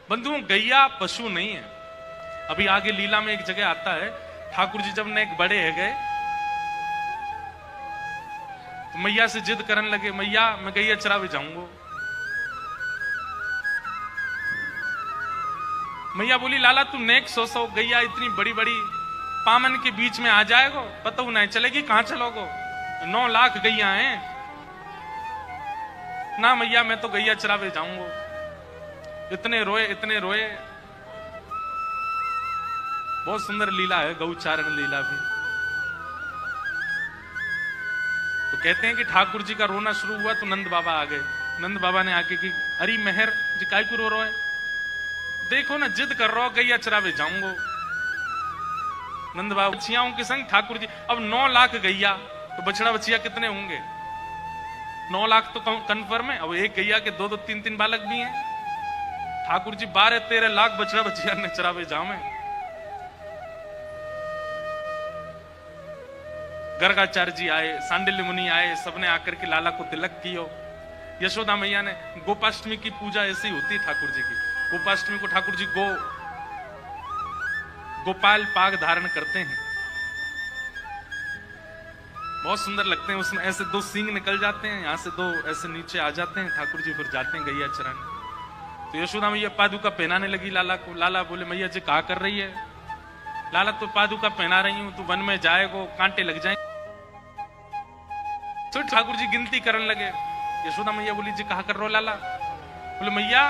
बंधुओं, गैया पशु नहीं है। अभी आगे लीला में एक जगह आता है, ठाकुर जी जब नेक बड़े है गए तो मैया से जिद करने लगे, मैया मैं गैया चरावे जाऊंगा। मैया बोली, लाला तू नेक सो गैया इतनी बड़ी बड़ी पामन के बीच में आ जाएगो, पता नहीं चलेगी कहां चलोगो, 9 लाख गैया हैं। ना मैया मैं तो गैया चरावे जाऊंगा। इतने रोए। बहुत सुंदर लीला है गौचारण लीला भी। तो कहते हैं कि ठाकुर जी का रोना शुरू हुआ तो नंद बाबा आ गए। नंद बाबा ने आके की, अरे मेहर जी काय को रो रहे, देखो ना जिद कर रहा हो गैया चरावे जाऊंगा। नंद बाबा बच्चियाओं के संग ठाकुर जी, अब 9 लाख गैया तो बछड़ा बच्चिया कितने होंगे? 9 लाख तो कन्फर्म है। अब एक गैया के 2-2 3-3 बालक भी हैं। ठाकुर जी 12-13 लाख बछड़ा बच्चिया ने चरावे जावे। गर्गाचार्य जी आए, सांडिल्य मुनि आए, सबने आकर के लाला को तिलक कियो। यशोदा मैया ने, गोपाष्टमी की पूजा ऐसी होती है ठाकुर जी की। गोपाष्टमी को ठाकुर जी गोपाल पाग धारण करते हैं, बहुत सुंदर लगते हैं। उसमें ऐसे 2 सींग निकल जाते हैं, यहां से 2 ऐसे नीचे आ जाते हैं। ठाकुर जी फिर जाते हैं गैया चराने। तो यशोदा मैया पादुका पहनाने लगी लाला को। लाला बोले, मैया जी क्या कर रही है? लाला तो पादुका पहना रही हूं, तू वन में जाएगो कांटे लग जाएंगे। तो ठाकुर जी गिनती करने लगे। यशोदा मैया बोली, जी कहा कर रहे हो लाला? बोले, मैया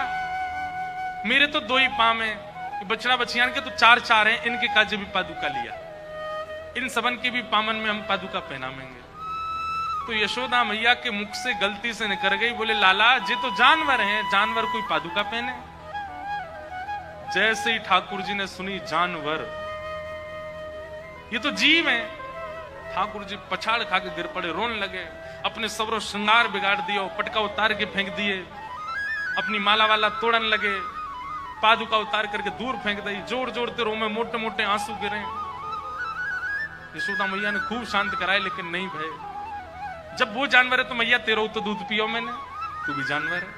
मेरे तो 2 ही पांव हैं, बछड़ा बछियान के तो 4-4 हैं, इनके काजे भी पादुका लिया, इन सबन के भी पामन में हम पादुका पहनावेंगे। तो यशोदा मैया के मुख से गलती से निकल गई, बोले, लाला जी तो जानवर हैं, जानवर कोई पादुका पहने? जैसे ही ठाकुर जी ने सुनी जानवर, ये तो जीव है, ठाकुर जी पछाड़ खा के गिर पड़े, रोने लगे। अपने सबरो श्रृंगार बिगाड़ दियो, पटका उतार के फेंक दिए, अपनी माला वाला तोड़न लगे, पादुका उतार करके दूर फेंक दी, जोर जोर ते रो में मोटे मोटे आंसू गिरे। यशोदा मैया ने खूब शांत कराए, लेकिन नहीं भय। जब वो जानवर है तो मैया तेरो तो दूध पियो मैंने, तू भी जानवर है।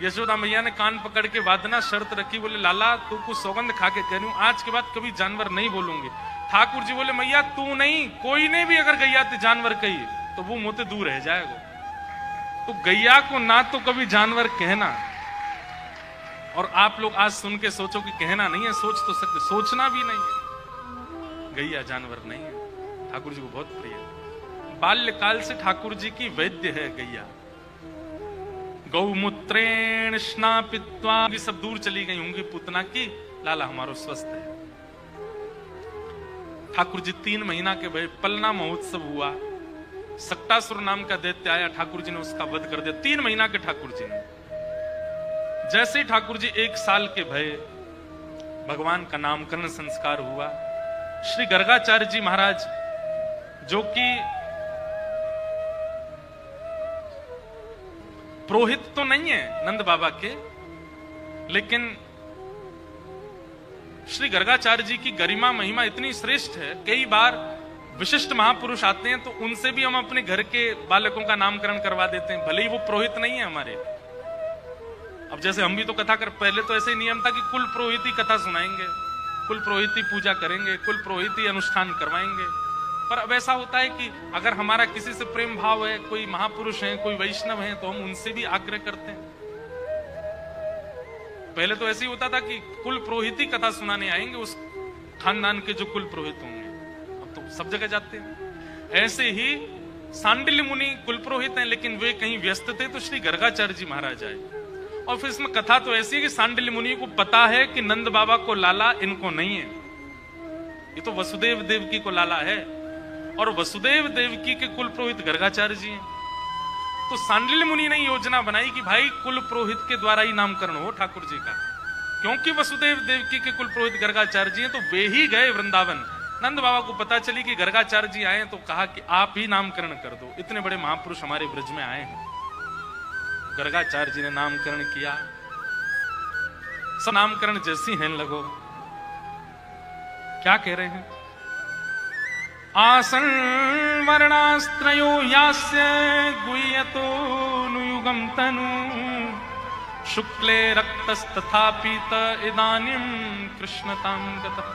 यशोदा मैया ने कान पकड़ के वादना शर्त रखी, बोले, लाला तू कुछ सौगंध खा के कह रही हूं, आज के बाद कभी जानवर नहीं बोलूंगी। ठाकुर जी बोले, मैया तू नहीं, कोई ने भी अगर गैया ते जानवर कही तो वो मुंह से दूर रह जाएगा। तो गैया को ना तो कभी जानवर कहना, और आप लोग आज सुन के सोचो कि कहना नहीं है, सोच तो सकते, सोचना भी नहीं है। गैया जानवर नहीं है, ठाकुर जी को बहुत प्रिय है। बाल्यकाल से ठाकुर जी की वैद्य है गैया। गौमूत्रेण स्नापित्वा, ये सब दूर चली गई होंगी पूतना की, लाला हमारो स्वस्थ है। ठाकुर जी 3 महीना के भय, पलना महोत्सव हुआ, सक्टासुर नाम का दैत्य आया, ठाकुर जी ने उसका वध कर दिया। 3 महीना के ठाकुर जी ने। जैसे ही ठाकुर जी 1 साल के भय, भगवान का नामकरण संस्कार हुआ। श्री गर्गाचार्य जी महाराज, जो कि पुरोहित तो नहीं है नंद बाबा के, लेकिन श्री गर्गाचार्य जी की गरिमा महिमा इतनी श्रेष्ठ है, कई बार विशिष्ट महापुरुष आते हैं तो उनसे भी हम अपने घर के बालकों का नामकरण करवा देते हैं, भले ही वो पुरोहित नहीं है हमारे। अब जैसे हम भी तो कथा कर, पहले तो ऐसे ही नियम था कि कुल पुरोहित ही कथा सुनाएंगे, कुल पुरोहित ही पूजा करेंगे, कुल पुरोहित ही अनुष्ठान करवाएंगे। पर अब ऐसा होता है कि अगर हमारा किसी से प्रेम भाव है, कोई महापुरुष है, कोई वैष्णव है, तो हम उनसे भी आग्रह करते हैं। पहले तो ऐसे ही होता था कि कुल पुरोहित ही कथा सुनाने आएंगे, उस खानदान के जो कुल पुरोहित होंगे। अब तो सब जगह जाते हैं। ऐसे ही सांडिल्य मुनि कुल पुरोहित हैं, लेकिन वे कहीं व्यस्त थे तो श्री गर्गाचार्य जी महाराज आए। और फिर इसमें कथा तो ऐसी है कि सांडिल्य मुनि को पता है कि नंद बाबा को लाला, इनको नहीं है, ये तो वसुदेव देवकी को लाला है, और वसुदेव देवकी के कुल पुरोहित गर्गाचार्य जी हैं। तो सांडिल्य मुनि ने योजना बनाई कि भाई कुल पुरोहित के द्वारा ही नामकरण हो ठाकुर जी का, क्योंकि वसुदेव देवकी के कुल पुरोहित गर्गाचार्य जी हैं, तो वे ही गए वृंदावन। नंद बाबा को पता चली कि गर्गाचार्य जी आए, तो कहा कि आप ही नामकरण कर दो, इतने बड़े महापुरुष हमारे ब्रज में आए हैं। गर्गाचार्य जी ने नामकरण किया। सब नामकरण जैसी हैं लगो, क्या कह रहे हैं? आसन वर्णास्त्रयो यास्य गुह्यतो नुयुगम तनु शुक्ले रक्तस्तथा पीत इदानीम कृष्णतां गतः।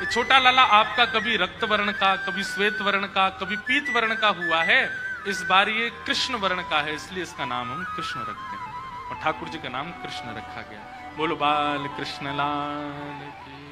ये छोटा लाला आपका कभी रक्त वर्ण का, कभी श्वेत वर्ण का, कभी पीत वर्ण का हुआ है, इस बार ये कृष्ण वर्ण का है, इसलिए इसका नाम हम कृष्ण रखते हैं और ठाकुर जी का नाम कृष्ण रखा गया। बोलो बाल कृष्ण लाल की।